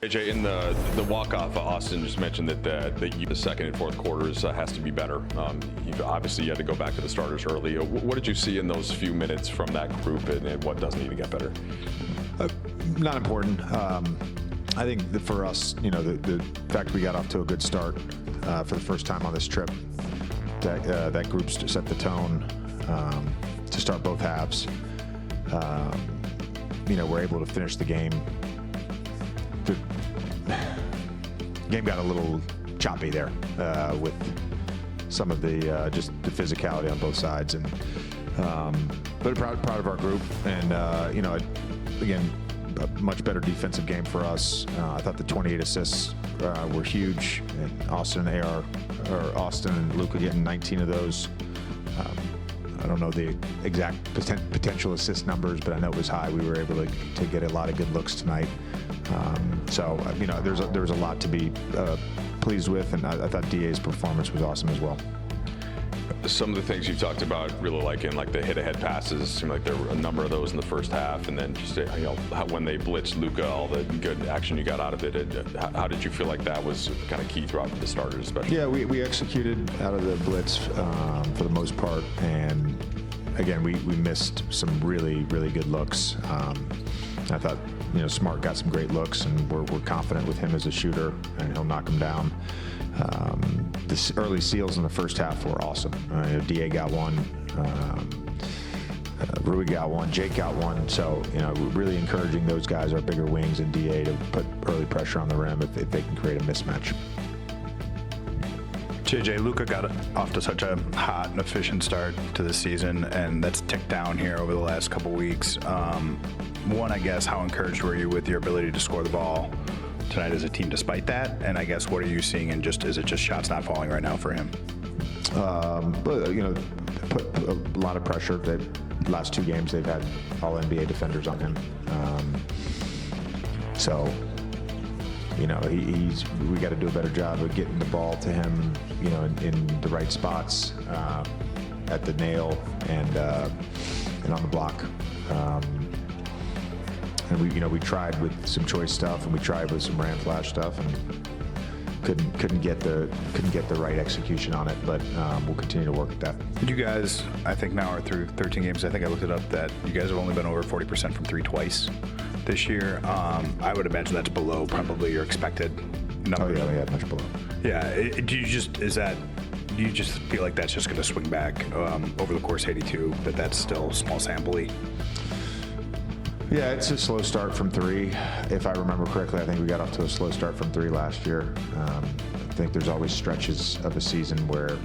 AJ, in the walk-off, Austin just mentioned that the second and fourth quarters has to be better. Obviously, you had to go back to the starters early. What did you see in those few minutes from that group, and what does need to get better? Not important. I think that for us, the fact we got off to a good start for the first time on this trip, that group set the tone to start both halves. We're able to finish the game. The game got a little choppy there with some of the just the physicality on both sides, and but proud of our group, and again, a much better defensive game for us. I thought the 28 assists were huge, and Austin and Luka getting 19 of those. I don't know the exact potential assist numbers, but I know it was high. We were able to get a lot of good looks tonight. There was a lot to be pleased with, and I thought DA's performance was awesome as well. Some of the things you talked about really liking, like the hit-ahead passes, seemed like there were a number of those in the first half, and then just when they blitzed Luka, all the good action you got out of it. How did you feel like that was kind of key throughout the starters, especially? Yeah, we executed out of the blitz for the most part, and again, we missed some really good looks. I thought Smart got some great looks, and we're confident with him as a shooter, and he'll knock them down. The early seals in the first half were awesome. DA got one, Rui got one, Jake got one. So, really encouraging those guys, our bigger wings, and DA to put early pressure on the rim if they can create a mismatch. JJ, Luka got off to such a hot and efficient start to the season, and that's ticked down here over the last couple weeks. One, I guess, how encouraged were you with your ability to score the ball tonight as a team despite that? And I guess, what are you seeing, and is it just shots not falling right now for him? Put a lot of pressure. The last two games, they've had all NBA defenders on him. We got to do a better job of getting the ball to him, in the right spots, at the nail and on the block. And we tried with some choice stuff, and we tried with some ran flash stuff, and couldn't get the right execution on it. But we'll continue to work at that. You guys, I think now are through 13 games. I think I looked it up that you guys have only been over 40% from three twice this year. I would imagine that's below probably your expected numbers. Oh yeah, much below. Yeah. Do you just feel like that's just going to swing back over the course of 82? That's still small sample-y? Yeah, it's a slow start from three. If I remember correctly, I think we got off to a slow start from three last year. I think there's always stretches of a season where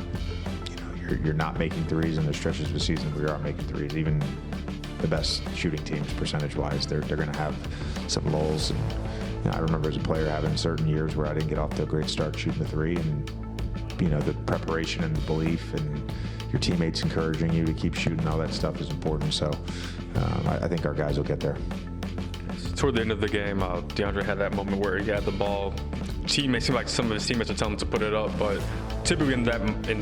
you're not making threes, and there's stretches of a season where you are making threes. Even the best shooting teams, percentage-wise, they're going to have some lulls. And I remember as a player having certain years where I didn't get off to a great start shooting the three, and the preparation and the belief and your teammates encouraging you to keep shooting, all that stuff is important. So I think our guys will get there. Toward the end of the game, DeAndre had that moment where he had the ball. Teammates seem like some of his teammates are telling him to put it up, but typically in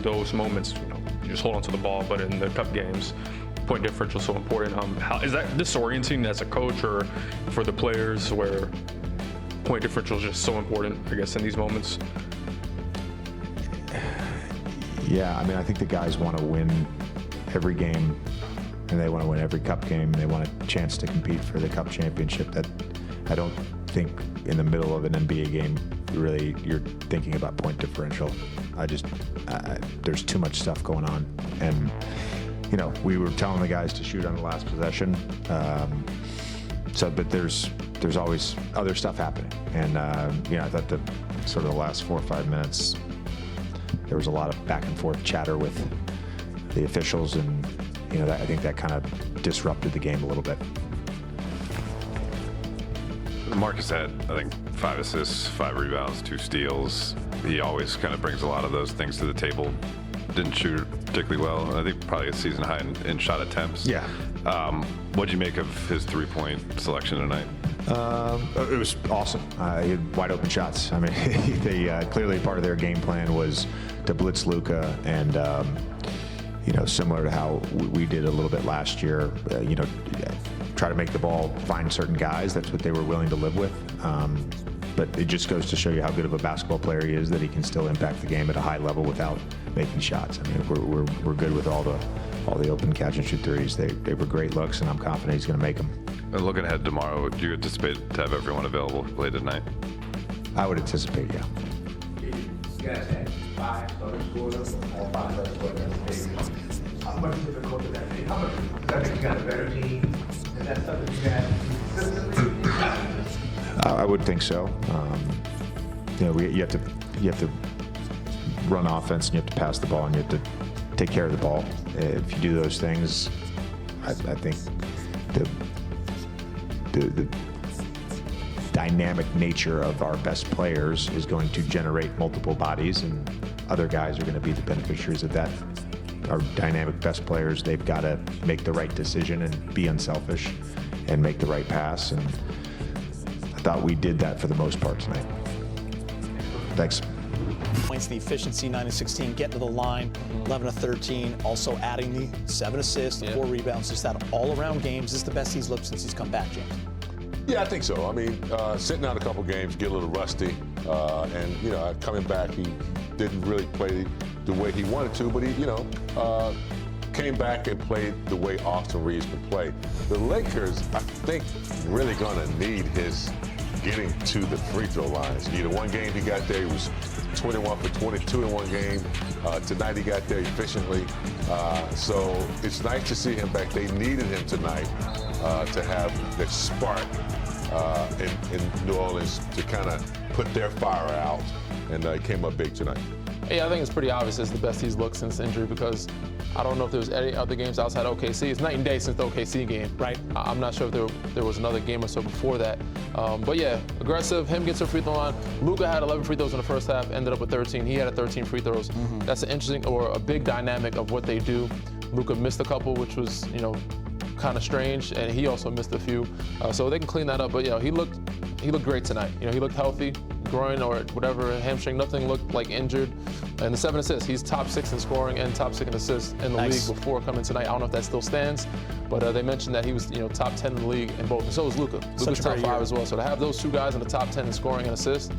those moments, you just hold on to the ball. But in the cup games, point differential is so important. How is that disorienting as a coach or for the players, where point differential is just so important, I guess, in these moments? Yeah, I think the guys want to win every game, and they want to win every cup game, and they want a chance to compete for the cup championship. That I don't think in the middle of an NBA game, really, you're thinking about point differential. There's too much stuff going on, and we were telling the guys to shoot on the last possession. But there's always other stuff happening, and I thought the sort of the last 4 or 5 minutes, there was a lot of back and forth chatter with the officials, and I think that kind of disrupted the game a little bit. Marcus had, I think, 5 assists, 5 rebounds, 2 steals. He always kind of brings a lot of those things to the table. Didn't shoot particularly well. I think probably a season high in shot attempts. Yeah. What did you make of his 3-point selection tonight? It was awesome. He had wide open shots. They clearly part of their game plan was to blitz Luka, and similar to how we did a little bit last year. Try to make the ball find certain guys. That's what they were willing to live with. But it just goes to show you how good of a basketball player he is, that he can still impact the game at a high level without making shots. I mean, we're good with all the open catch and shoot threes. They were great looks, and I'm confident he's going to make them. And looking ahead tomorrow, do you anticipate to have everyone available to play tonight? I would anticipate, yeah. You guys had 5 starting scorers, all 5 starting scorers. How much difficult is that? How much does that make you guys a better team? Is that something you guys consistently? I would think so. You have to run offense, and you have to pass the ball, and you have to take care of the ball. If you do those things, I think the dynamic nature of our best players is going to generate multiple bodies, and other guys are going to be the beneficiaries of that. Our dynamic best players, they've got to make the right decision and be unselfish and make the right pass. And I thought we did that for the most part tonight. Thanks. Points, the efficiency, 9-16, getting to the line, 11-13, also adding the 7 assists, the 4 rebounds, just that all-around games. This is the best he's looked since he's come back, James. Yeah, I think so. I mean, sitting out a couple games, get a little rusty, and coming back, he didn't really play the way he wanted to, but he, came back and played the way Austin Reeves can play. The Lakers, I think, really gonna need his getting to the free throw lines. The one game he got there, he was 21 for 22 in one game. Tonight he got there efficiently. So it's nice to see him back. They needed him tonight to have that spark in New Orleans to kind of put their fire out, and he came up big tonight. Yeah, I think it's pretty obvious it's the best he's looked since injury, because I don't know if there was any other games outside OKC. It's night and day since the OKC game. Right. I'm not sure if there was another game or so before that. But yeah, aggressive. Him gets a free throw line. Luka had 11 free throws in the first half, ended up with 13. He had 13 free throws. That's an interesting, or a big dynamic of what they do. Luka missed a couple, which was, kind of strange, and he also missed a few. So they can clean that up. But he looked great tonight. He looked healthy. Groin or whatever, hamstring, nothing looked like injured. And the 7 assists, he's top 6 in scoring and top 6 in assists in the league before coming tonight. I don't know if that still stands, but they mentioned that he was, top 10 in the league in both. And so was Luka. Luka's top 5 as well. So to have those 2 guys in the top 10 in scoring and assists,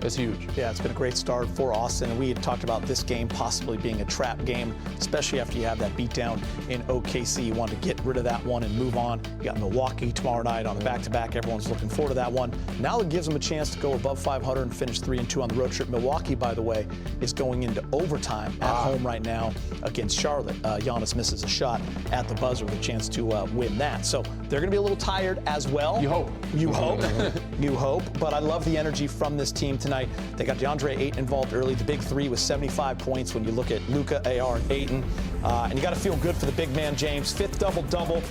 it's huge. Yeah, it's been a great start for Austin, and we had talked about this game possibly being a trap game, especially after you have that beatdown in OKC. You want to get rid of that one and move on. You got Milwaukee tomorrow night on the back-to-back. Everyone's looking forward to that one. Now it gives them a chance to go above 500 and finish 3-2 on the road trip. Milwaukee, by the way, is going into overtime at home right now against Charlotte. Giannis misses a shot at the buzzer with a chance to win that. So they're going to be a little tired as well. You hope. You hope. You hope. But I love the energy from this team tonight. They got DeAndre Ayton involved early. The big 3 was 75 points when you look at Luka, AR, and Ayton. And you got to feel good for the big man, James. 5th double-double.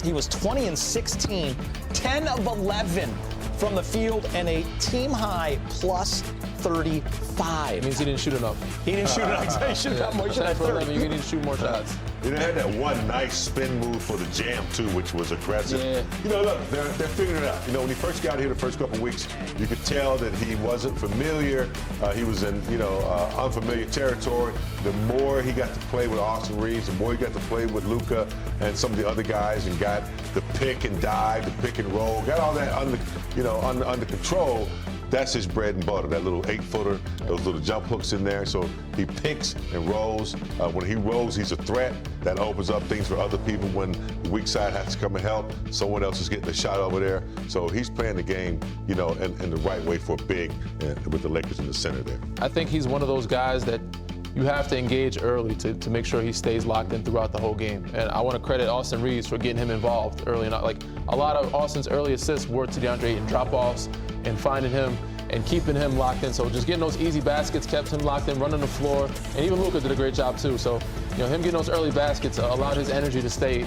He was 20 and 16, 10 of 11 from the field, and a team-high plus 35. It means he didn't shoot enough. He didn't shoot enough. He should have got more shots. You need to shoot more shots. They had that one nice spin move for the jam, too, which was aggressive. Yeah. Look, they're figuring it out. When he first got here the first couple of weeks, you could tell that he wasn't familiar. He was in, unfamiliar territory. The more he got to play with Austin Reeves, the more he got to play with Luka and some of the other guys, and got the pick and dive, the pick and roll, got all that under control. That's his bread and butter, that little 8-footer, those little jump hooks in there. So he picks and rolls. When he rolls, he's a threat. That opens up things for other people when the weak side has to come and help. Someone else is getting a shot over there. So he's playing the game, in the right way for a big, with the Lakers in the center there. I think he's one of those guys that you have to engage early to make sure he stays locked in throughout the whole game. And I want to credit Austin Reeves for getting him involved early. Like a lot of Austin's early assists were to DeAndre Ayton drop-offs and finding him and keeping him locked in. So just getting those easy baskets kept him locked in, running the floor. And even Luka did a great job too. So, him getting those early baskets allowed his energy to stay,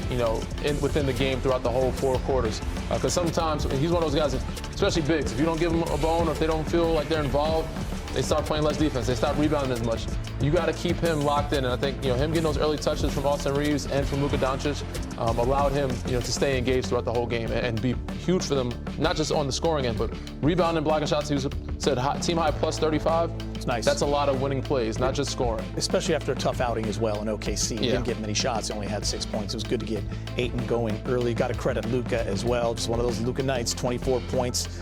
within the game throughout the whole 4 quarters. Because sometimes he's one of those guys, especially bigs, if you don't give them a bone or if they don't feel like they're involved, they start playing less defense. They stop rebounding as much. You got to keep him locked in. And I think, him getting those early touches from Austin Reeves and from Luka Doncic allowed him, to stay engaged throughout the whole game and be huge for them, not just on the scoring end, but rebounding, blocking shots. He said team high plus 35. It's nice. That's a lot of winning plays, not just scoring. Especially after a tough outing as well in OKC. He didn't get many shots. He only had 6 points. It was good to get Ayton going early. Got to credit Luka as well. Just one of those Luka nights, 24 points.